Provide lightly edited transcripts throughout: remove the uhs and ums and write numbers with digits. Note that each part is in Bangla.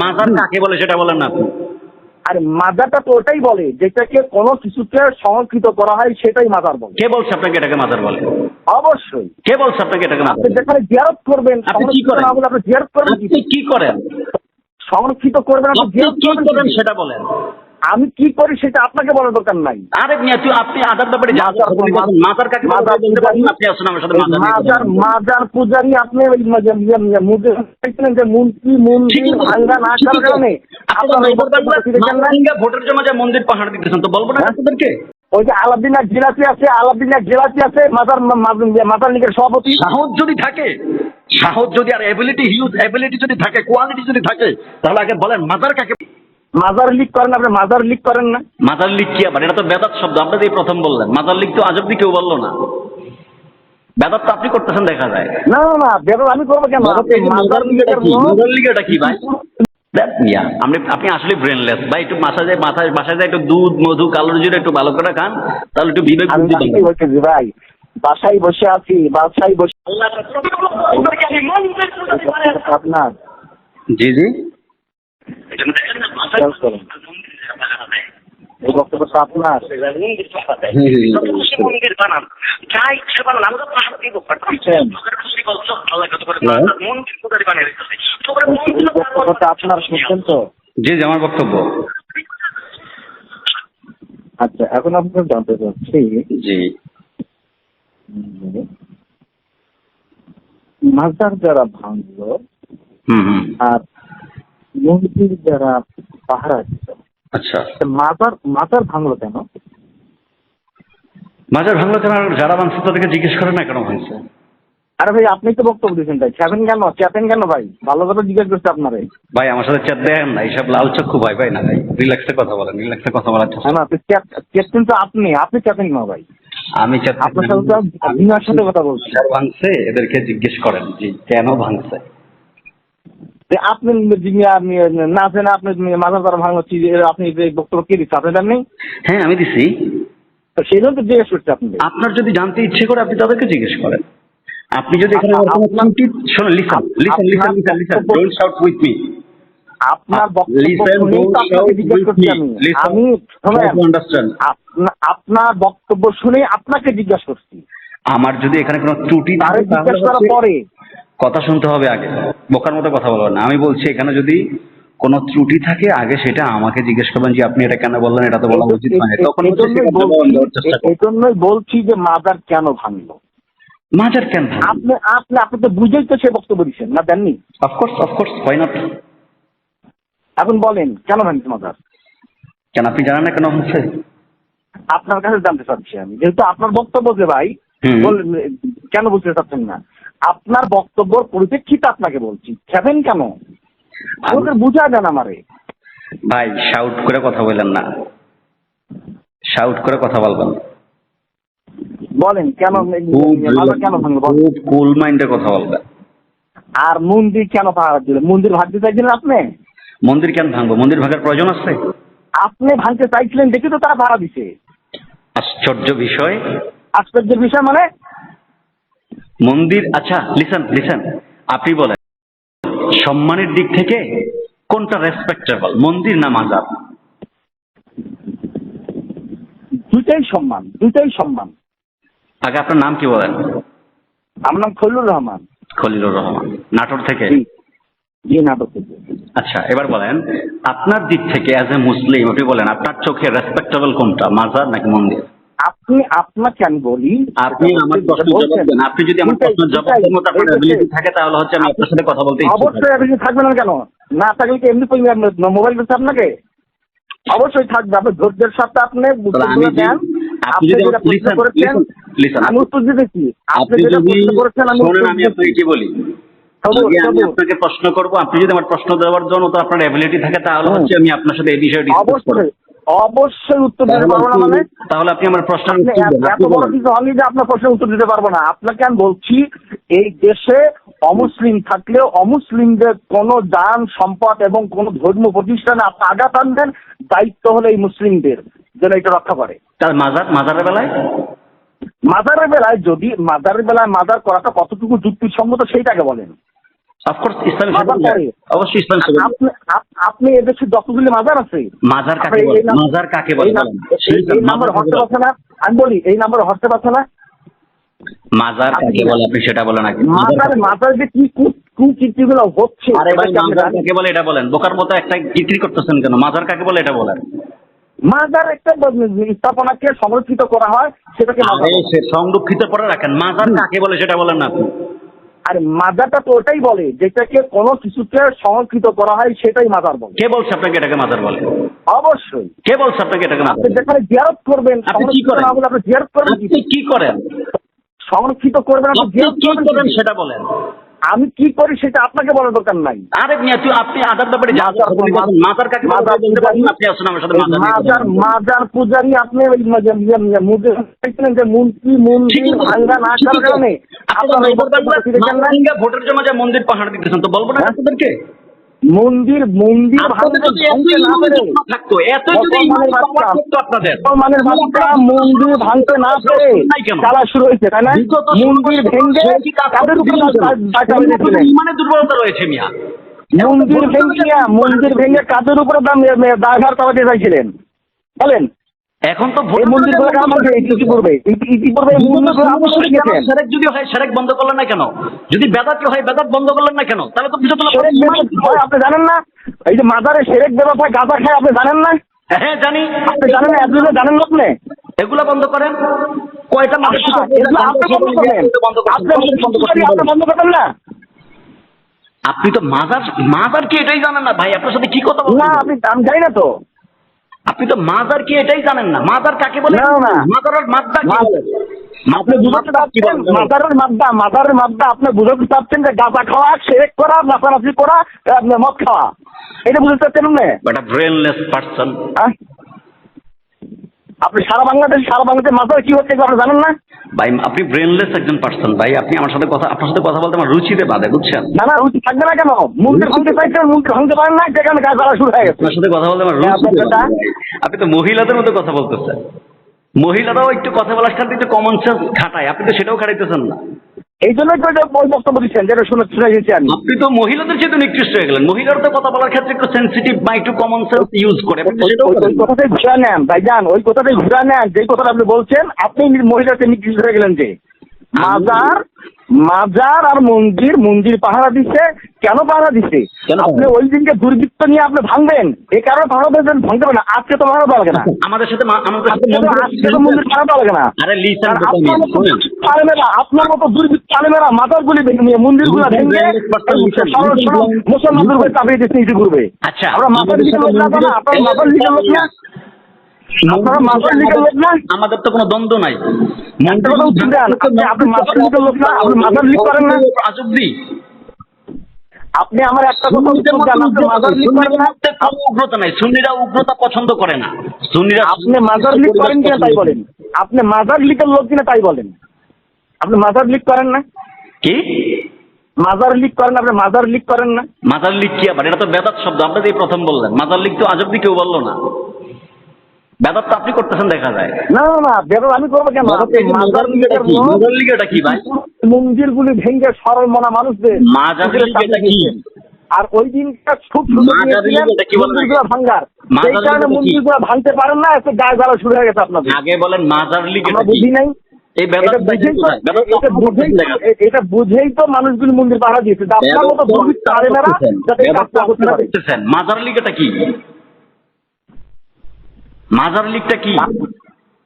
মাজার কাকে বলে সেটা বলেন না আপনি। আর মাজারটা তো ওটাই বলে যেটাকে কোনো কিছুকে সংরক্ষিত করা হয়, সেটাই মাজার বলে। কে বলছে আপনাকে এটাকে মাজার বলে? অবশ্যই। কে বলছে আপনাকে এটাকে মাজার আপনি বলে? যেখানে জিয়ারত করবেন, আপনি কি সংরক্ষিত করেন? না বলে আপনি জিয়ারত করবেন আপনি কি করেন? সংরক্ষিত করবেন, আপনি আপনি জিয়ারত কি করবেন করেন কি? সেটা বলেন। আমি কি করি সেটা আপনাকে বলার দরকার নাই। আরে মিয়া আপনি আদার ব্যাপারে মাজার কাকে বলে মাজার বলতে পারবেন পূজারি, না? আপনি আসুন আমার সাথে মাজার নিয়ে কথা বলুন। মাজার পূজারি আপনি ওই যে মন্ত্রী ভাঙ্গা না করার কারণে আপনার ওই বক্তব্য দেখেন না। ভোটের জমা যা মন্দির পাহাড় দিতেছেন তো বলবো না আপনাদেরকে? ওই যে আলাউদ্দিন এক জেলাসি আছে মাজার লীগের সভাপতি। সাহস যদি থাকে, সাহস যদি আর এবিলিটি যদি থাকে, কোয়ালিটি যদি থাকে, তাহলে আগে বলেন মাজার কাকে। মাজার লীগ করেন আপনি, মাজার লীগ করেন না? মাজার লীগ কি আবার? এটা তো বেদাত শব্দ, আপনাদের এই প্রথম বললেন। মাজার লীগ তো আজব দিয়ে কেউ বললো না। বেদাত তো আপনি করতেছেন দেখা যায়। না না না, বেরোল আমি করবো কেন? মাজার লীগ এটা কি ভাই? আপনি আসলে ব্রেনলেস ভাই। একটু বাসায় যায় একটু দুধ মধু কালো জিরা একটু ভালো করে খান, তাহলে একটু বিবেক বুদ্ধি পাবেন। ভাই বাসায় বসে আছি, বাসায় বসে আপনার জি জি এই বক্তব্যটা আপনার। বক্তব্যটা আপনার শুনছেন তো? জি জি আমার বক্তব্য। আচ্ছা, এখন আপনার জানতে চাচ্ছি, জি মাজার যারা ভাঙলো আর মন্দির যারা পাহারা দিত, আচ্ছা মাজার ভাঙলো কেন? মাজার ভাঙলো কেন? যারা ভাঙছে তাদেরকে জিজ্ঞেস করে না কেন ভাঙছে। আরে ভাই আপনি তো বক্তব্য দিচ্ছেন, তাই চেপেন কেন ভাই? ভালো কথা জিজ্ঞেস করছে আপনারে। ভাই আমার সাথে চ্যাট দেন না, এইসব লাল চক্ষু ভাই ভাই না ভাই, রিল্যাক্সে কথা বলেন, রিল্যাক্সে কথা বলার চেষ্টা। না আপনি চেপেন তো, আপনি চেপেন না ভাই। আমি চ্যাট আপনার সাথে তো বিনার সাথে কথা বলছি। ভাঙছে এদেরকে জিজ্ঞেস করেন যে কেন ভাঙছে। আপনি না জেনে আপনি মাজার দ্বারা ভাঙছি, আপনি বক্তব্য কে দিচ্ছে আপনি জানেন? হ্যাঁ আমি দিছি। তো সেই জন্য তো জিজ্ঞেস করছি আপনি। আপনার যদি জানতে ইচ্ছে করে আপনি তাদেরকে জিজ্ঞেস করেন। আপনি যদি এখানে শোনেন, listen, don't shout with me. আপনার বক্তব্য শুনেই তো আপনাকে জিজ্ঞেস করছি আমি আপনার বক্তব্য শুনে আপনাকে জিজ্ঞেস করছি। আমার যদি এখানে কোনো ত্রুটি থাকে জিজ্ঞেস করার পরে কথা শুনতে হবে আগে, বোকার মতো কথা বলবেন না। আমি বলছি এখানে যদি কোনো ত্রুটি থাকে আগে সেটা আমাকে জিজ্ঞেস করবেন যে আপনি এটা কেন বললেন, এটা তো বলা উচিত নয়। তখন এই জন্যই বলছি যে মাজার কেন ভাঙলো। মাজার কেন আপনি আপনি তো বুঝেই তো সে বক্তব্য দিচ্ছেন না, দেননি? Of course why not. এখন বলেন কেন ভাঙছে মাজার? কেন আপনি জানেন না কেন হচ্ছে? আপনার কাছে জানতে চাচ্ছি আমি, যেহেতু আপনার বক্তব্য যে ভাই কেন বুঝতে চাচ্ছেন না? আপনার বক্তব্যের পরিপ্রেক্ষিতে আপনাকে বলছি, খেবেন কেন? আমাকে বুঝা দেন আমারে। ভাই শাউট করে কথা বললেন না, শাউট করে কথা বলবেন। বলেন কেন কেন ভাঙলো? কুল মাইন্ডে কথা বলবেন। আর মন্দির কেন পাহারা দিলেন? মন্দির ভাঙতে চাইছিলেন আপনি? মন্দির কেন ভাঙবো? মন্দির ভাঙার প্রয়োজন আছে? আপনি ভাঙতে চাইছিলেন দেখে তো তারা ভাড়া দিছে। আশ্চর্য বিষয়। আশ্চর্যের বিষয় মানে? মন্দির, আচ্ছা লিসেন, আপনি বলেন সম্মানের দিক থেকে কোনটা রেসপেক্টেবল, মন্দির না মাজার? দুইটাই সম্মান। আগে আপনার নাম কি বলেন? আমার নাম খলিলুর রহমান। নাটোর থেকে? জি নাটোর থেকে। আচ্ছা এবার বলেন আপনার দিক থেকে অ্যাজ এ মুসলিম আপনি বলেন আপনার চোখে রেসপেক্টেবল কোনটা, মাজার নাকি মন্দির? আপনাকে আমি বলি, আপনি আমার প্রশ্ন জবাব দেন। আপনি যদি আমার প্রশ্নের জবাব দেন মতো আপনার এবিলিটি থাকে তাহলে হচ্ছে আমি আপনার সাথে কথা বলতে ইচ্ছুক। অবশ্যই এবিলিটি থাকবে না কেন? না থাকলে কি এমনি মোবাইল করছে আপনাকে? অবশ্যই থাকবে। আপনি ধৈর্যের সাথে আপনি দেন। আপনি যেটা প্রশ্ন করেছেন আমি উত্তর দিতেছি। আপনি যেটা প্রশ্ন করেছেন আমি আপনাকে কি বলি, আমি আপনাকে প্রশ্ন করবো, আপনি যদি আমার প্রশ্ন দেওয়ার জন্য তো আপনার এবিলিটি থাকে তাহলে হচ্ছে আমি আপনার সাথে এই বিষয়টি অবশ্যই উত্তর দিতে পারবো না। মানে তাহলে আপনি আমার প্রশ্নের এত বড় কিছু হয়নি যে আপনার প্রশ্নের উত্তর দিতে পারবো না। আপনাকে আমি বলছি এই দেশে অমুসলিম থাকলেও অমুসলিমদের কোন দান সম্পদ এবং কোন ধর্মীয় প্রতিষ্ঠানে আপনি আঘাত আনবেন, দায়িত্ব হলো এই মুসলিমদের যেন এটা রক্ষা করে। তার মাজারের বেলায় যদি মাজার করাটা কতটুকু যুক্তিসম্মত সেইটাকে বলেন। অফকোর্স ইসলাম মাজার পরে অবশ্যই ইসলাম আপনি এদেশে যতগুলি মাজার আছে মাজার কাকে বলে? মাজার কাকে বলে? এই নাম্বার হোয়াটসঅ্যাপ আছে না? আমি বলি এই নাম্বার হোয়াটসঅ্যাপ আছে না? মাজার কাকে বলে আপনি সেটা বলেন আগে। মাজার যে কি কুকীর্তিগুলো হচ্ছে, আরে ভাই মাজার কাকে বলে এটা বলেন। বোকার মতো একটা বিক্রি করতেছেন কেন? মাজার কাকে বলে এটা বলেন। মাজার একটা স্থাপনাকে সংরক্ষিত করা হয়, সেটাকে মাজার বলে। সে সংরক্ষিত করে রাখেন। মাজার কাকে বলে সেটা বলেন না আপনি। আর মাজারটা তো ওটাই বলে যেটাকে কোনো কিছুকে সংরক্ষিত করা হয়, সেটাই মাজার বলে। কে বলছে আপনাকে এটাকে মাজার বলে? অবশ্যই। কে বলছে আপনাকে এটাকে মাজার আপনি বলে? যেখানে জিয়ারত করবেন, আপনি কি করেন? আপনি জিয়ারত করবেন, আপনি কি করেন? সংরক্ষিত করবেন, আপনি আপনি জিয়ারত কি করবেন করেন সেটা বলেন। আমি কি করি সেটা আপনাকে বলার দরকার নাই। আরে মিয়া তুই আপনি আদার ব্যাপারে মাজার কাকে বলে বলতে পারবেন না? আপনি আসুন আমার সাথে মাজার পূজারি আপনি ওই যে মন্দির ভাঙ্গা না করার কারণে ভোটের জমা যা মন্দির পাহাড় দিতেছেন তো বলবো না আপনাদেরকে? মন্দির ভাঙতে না পেরে খেলা শুরু হয়েছে, তাই না? মন্দির ভেঙে কাদের উপরে মানে দুর্বলতা রয়েছে মিয়া। মন্দির ভেঙে কাদের উপরে দায়ভার চালাতে চাইছিলেন বলেন? এখন তো মন্দিরগুলো ইতিপূর্বে সেরেক যদি হয় সেরেক বন্ধ করলেন না কেন? যদি বেদাত হয় বেদাত বন্ধ করলেন না কেন? তাহলে তো আপনি জানেন না এই যে মাজারে সেরেক বেদাত হয়, গাঁজা খায়, আপনি জানেন না? হ্যাঁ জানি। আপনি জানেন না? এগুলো জানেন না আপনি? এগুলা বন্ধ করেন। কয়টা বন্ধ করেন না? আপনি তো মাজার কি এটাই জানেন না ভাই? আপনার সাথে কি কথা বলছেন? না আমি জানি না তো। আপনি তো মাজার কি এটাই জানেন না? মাজার কাকে বলে? মাজারের মাদ্দা কি বলে? আপনি বুঝাতে চাচ্ছেন মাজারের মাদ্দা আপনি বুঝাতে চাচ্ছেন যে গাঁজা খাওয়া, সেরেক করা, নাচানাচি করা, মদ খাওয়া, এটা বুঝতে চাচ্ছেন না? একটা ব্রেনলেস পারসন। আপনি সারা বাংলাদেশে মাজার কি হচ্ছে আপনি জানেন না ভাই? আপনি ব্রেনলেস একজন পারসন ভাই। আপনি আপনার সাথে কথা বলতে আমার রুচিতে বাধে, বুঝছেন? না রুচি থাকবে না কেন? মন্দির ভাঙতে চাইছেন, মন্দির ভাঙতে পারেন না, যেখানে গাছ জ্বালা শুরু হয়ে গেছে। আপনার সাথে কথা বলতে আমার রুচিতে বাধে। আপনি তো মহিলাদের মতো কথা বলতেছেন। মহিলারাও একটু কথা বলার সাথে একটু কমন সেন্স খাটায়, আপনি তো সেটাও খাটাইতেছেন না। এই জন্যই তো ওই বক্তব্য দিচ্ছেন যেটা শুনেছি আমি। আপনি তো মহিলাদের চেয়ে নিকৃষ্ট হয়ে গেলেন। মহিলারা তো কথা বলার ক্ষেত্রে একটু সেন্সিটিভ বা একটু কমন সেন্স ইউজ করে। ওই কথাটাই ঘুরা নেন ভাইজান, ওই কথাটাই ঘুরা নেন। যে কথাটা আপনি বলছেন, আপনি মহিলাকে নিকৃষ্ট হয়ে গেলেন। যে মাজার আর মন্দির পাহারা দিচ্ছে, কেন পাহারা দিচ্ছে? আপনি ওই দিনকে দুর্বৃত্ত নিয়ে আপনি ভাঙবেন, এই কারণে পাহারা দেবেন, ভাঙতে পারেন না। আজকে তো ভাড়া দেওয়া লাগে না, আমাদের সাথে আজকে তো মন্দির ভাড়া দেওয়া লাগে না। আপনার মতো দুর্বৃত্ত আলেমেরা মাজারগুলি ভেঙে, মন্দিরগুলো ভেঙে মুসলমানদের উপরে চাপিয়ে দিচ্ছে ইতিপূর্বে। আচ্ছা, আমরা মাজার লিগের লোক না, আপনার মাজার লিগের লোক না, আপনারা মাজার লিগের লোক না। আমাদের তো কোনো দ্বন্দ্ব নাই। আপনি মাজার লিগের লোক না, আপনি মাজার লিগ করেন না। আপনি আমার একটা কথা মাজার লিগ করেন না। উগ্রতা নাই, সুন্নিরা উগ্রতা পছন্দ করে না। সুন্নিরা আপনি মাজার লিগ করেন কিনা তাই বলেন। আপনি মাজার লিগের লোক কিনা তাই বলেন। আপনি মাজার লিগ করেন না? কি মাজার লিগ করেন? আপনি মাজার লিগ করেন না? মাজার লিগ কি আবার? এটা তো বেদাত শব্দ, আপনি যে প্রথম বললেন। মাজার লিগ তো আজব কেউ বললো না। বেদাত তো আপনি করতেছেন দেখা যায়। না বেদাত আমি করবো কেন? মাজার লিগ এটা কি ভাই? মন্দিরগুলি ভেঙে সরল মনা মানুষদের মাজার লিগ এটা কি? আর ওই দিনটা খুব মন্দিরগুলো ভাঙ্গার, সেই কারণে মন্দিরগুলো ভাঙতে পারেন না, এত গায়ে জ্বালা শুরু হয়ে গেছে আপনাদের। আগে বলেন মাজার লিগ আমরা বুঝি নাই। এটা বুঝেই তো মানুষগুলি মন্দির পাহারা দিয়েছে। আপনার মতো দুর্বৃত্ত আলেমেরা যাতে কাজটা করতে পারে। মাজার লিগ এটা কি? মাজার লিগটা কি?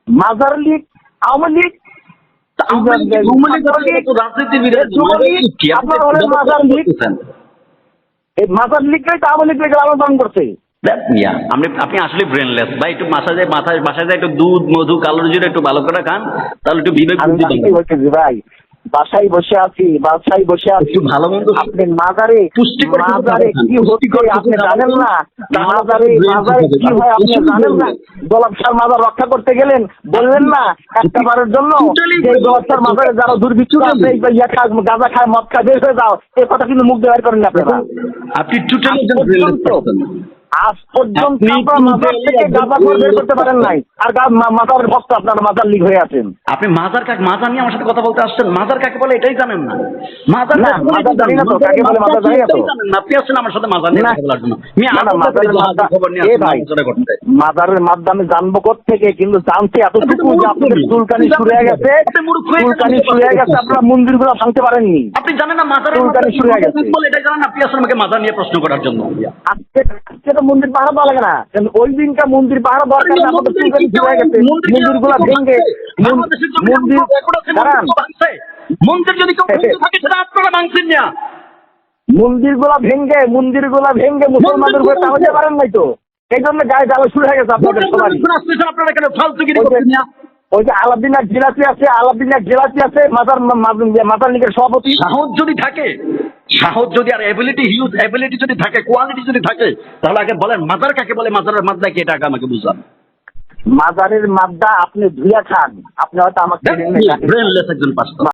মাজার লিগ আওয়ামী লীগ, এই মাজার লিগটাই তো আওয়ামী লীগ আলোচনা করছে। আপনি আসলে ব্রেনলেস ভাই। একটু বাসায় যায় একটু দুধ, মধু, কালোর জন্য একটু ভালো করে খান, তাহলে একটু বিবেক ভাই। বাসায় বসে আছি ভালো মন্দ। আপনি মাজারে কি হচ্ছে আপনি জানেন না? মাজারে কি হয় আপনি জানেন না? গোলাপশাহ মাজার রক্ষা করতে গেলেন, বললেন না একটা বারের জন্য যে গোলাপশাহ মাজারে যারা দুর্বৃত্ত আছে গাঁজা খায়, মদ খায়, বের হয়ে যাও, এই কথা কিন্তু মুখ বের করেন না আপনারা। আপনি আজ পর্যন্ত আপনি আপনার মাজার থেকে গাঁজাখোর বের করতে পারেন নাই, আর মাজারের ভক্ত আপনার মাজার লিগ হয়ে আছেন। আপনি মাজার নিয়ে আমার সাথে কথা বলতে আসছেন? মাজার কাকে বলে এটাই জানেন না? মাজার না, মাজার জানি না তো, কাকে বলে মাজার জানি না তো। জানেন না, আপনি আসছেন আমার সাথে মাজার নিয়ে না, কথা বলার জন্য। আমি না, আদৌ মাজারের মাদ্দা, খবর নিয়ে এ আসছি ভাই, আলোচনা করতে। মাজারের মাধ্যমে জানবো থেকে, কিন্তু জানতে আপনি তো এতটুকু যে আপনাদের মূর্খ। চুলকানি শুরু হয়ে গেছে, আপনি মূর্খ হয়ে চুলকানি গেছেন। শুরু হয়ে গেছে, আপনারা মন্দিরগুলো ভাঙতে পারেননি। আপনি জানেন না মাজারের চুলকানি শুরু হয়ে গেছে। বলে এটাই জানেন, আপনি আসলে আমাকে মাজার নিয়ে প্রশ্ন করার জন্য। আজকে তো মন্দির পাহারা দেওয়া লাগে না, কিন্তু ওই দিনটা মন্দির পাহারা দেওয়ার কারণে আপনাদের চুলকানি শুরু হয়ে গেছে। মন্দিরগুলো ভেঙে মন্দির দাঁড়ান, মন্দির যদি কেউ ভাঙতে থাকে সেটা আপনারা ভাঙছেন না। মন্দিরগুলো ভেঙে মুসলমানদের উপরে চালাতে পারেন নাই তো, এই জন্য গায়ে জ্বালা শুরু হয়ে গেছে আপনাদের সবারই। আপনারা কেন ফালতুগিরি করছেন না? ওই যে আলাদিনার জিলাপি আছে মাজার লীগের সভাপতি। সাহস যদি আর হিউজ এবিলিটি যদি থাকে, কোয়ালিটি যদি থাকে, তাহলে আগে বলেন মাজার কাকে বলে, মাজারের মাদ্দা কি, এটা আগে আমাকে বুঝান। মাজারের মাদ্দা আপনি ধুইয়া খান, আপনি হয়তো আমাকে ব্রেনলেস একজন পাস্তার।